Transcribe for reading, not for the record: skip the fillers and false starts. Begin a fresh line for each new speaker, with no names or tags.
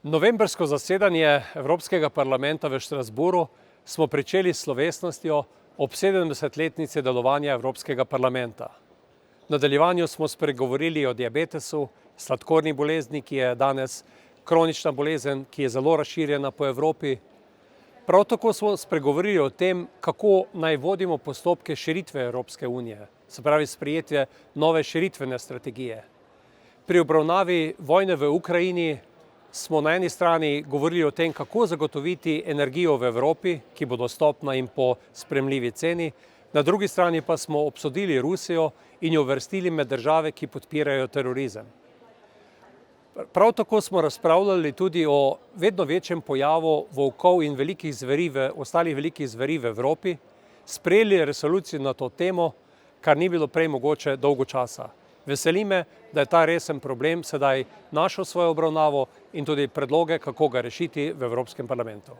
Novembrsko zasedanje Evropskega parlamenta v Strasbourgu smo pričeli s slovesnostjo ob 70-letnici delovanja Evropskega parlamenta. V nadaljevanju smo spregovorili o diabetesu, sladkorni bolezni, ki je danes kronična bolezen, ki je zelo razširjena po Evropi. Prav tako smo spregovorili o tem, kako naj vodimo postopke širitve Evropske unije, se pravi sprejetje nove širitvene strategije. Pri obravnavi vojne v Ukrajini smo na eni strani govorili o tem, kako zagotoviti energijo v Evropi, ki bo dostopna in po sprejemljivi ceni, na drugi strani pa smo obsodili Rusijo in jo uvrstili med države, ki podpirajo terorizem. Prav tako smo razpravljali tudi o vedno večjem pojavu volkov in ostalih velikih zveri v Evropi, sprejeli resolucijo na to temo, kar ni bilo prej mogoče dolgo časa. Veseli me, da je ta resen problem sedaj našel svojo obravnavo in tudi predloge, kako ga rešiti v Evropskem parlamentu.